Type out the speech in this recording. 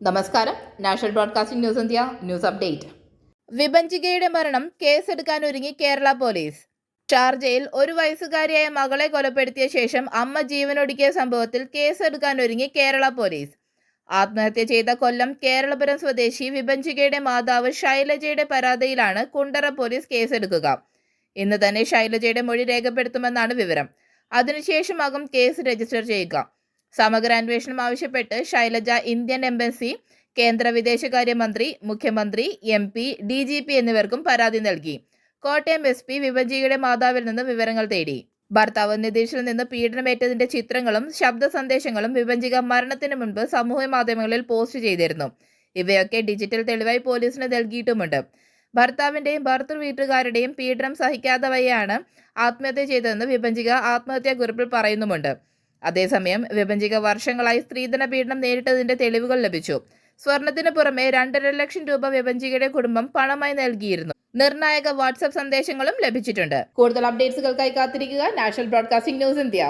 നമസ്കാരം. National broadcasting news India news update. വിഭജികയുടെ മരണം കേസെടുക്കാനൊരുങ്ങി കേരള പോലീസ്. ഷാർജയിൽ 1 വയസ്സുകാരിയായ മകളെ കൊലപ്പെടുത്തിയ ശേഷം അമ്മ ജീവനൊടുക്കിയ സംഭവത്തിൽ കേസെടുക്കാനൊരുങ്ങി കേരള പോലീസ്. ആത്മഹത്യ ചെയ്ത കൊല്ലം കേരളപുരം സ്വദേശി വിഭജികയുടെ മാതാവ് ശൈലജയുടെ പരാതിയിലാണ് കുണ്ടറ പോലീസ് കേസെടുക്കുക. ഇന്ന് തന്നെ ശൈലജയുടെ മൊഴി രേഖപ്പെടുത്തുമെന്നാണ് വിവരം. അതിനുശേഷമാകും കേസ് രജിസ്റ്റർ ചെയ്യുക. സമഗ്ര അന്വേഷണം ആവശ്യപ്പെട്ട് ശൈലജ ഇന്ത്യൻ എംബസി, കേന്ദ്ര വിദേശകാര്യമന്ത്രി, മുഖ്യമന്ത്രി, MP, DGP എന്നിവർക്കും പരാതി നൽകി. കോട്ടയം SP വിഭജികയുടെ മാതാവിൽ നിന്ന് വിവരങ്ങൾ തേടി. ഭർത്താവ് നിതീഷിൽ നിന്ന് പീഡനമേറ്റതിന്റെ ചിത്രങ്ങളും ശബ്ദ സന്ദേശങ്ങളും വിഭജിക മരണത്തിന് മുൻപ് സമൂഹ മാധ്യമങ്ങളിൽ പോസ്റ്റ് ചെയ്തിരുന്നു. ഇവയൊക്കെ ഡിജിറ്റൽ തെളിവായി പോലീസിന് നൽകിയിട്ടുമുണ്ട്. ഭർത്താവിന്റെയും ഭർത്തൃ വീട്ടുകാരുടെയും പീഡനം സഹിക്കാത്തവയാണ് ആത്മഹത്യ ചെയ്തതെന്ന് വിഭജിക ആത്മഹത്യാക്കുറിപ്പിൽ പറയുന്നുമുണ്ട്. അതേസമയം വിഭജിക വർഷങ്ങളായി സ്ത്രീധന പീഡനം നേരിട്ടതിന്റെ തെളിവുകൾ ലഭിച്ചു. സ്വർണത്തിന് പുറമെ 2.5 ലക്ഷം രൂപ വിഭജികയുടെ കുടുംബം പണമായി നൽകിയിരുന്നു. നിർണായക വാട്സ്ആപ്പ് സന്ദേശങ്ങളും ലഭിച്ചിട്ടുണ്ട്. കൂടുതൽ അപ്ഡേറ്റ്സുകൾക്കായി കാത്തിരിക്കുക. National broadcasting news India.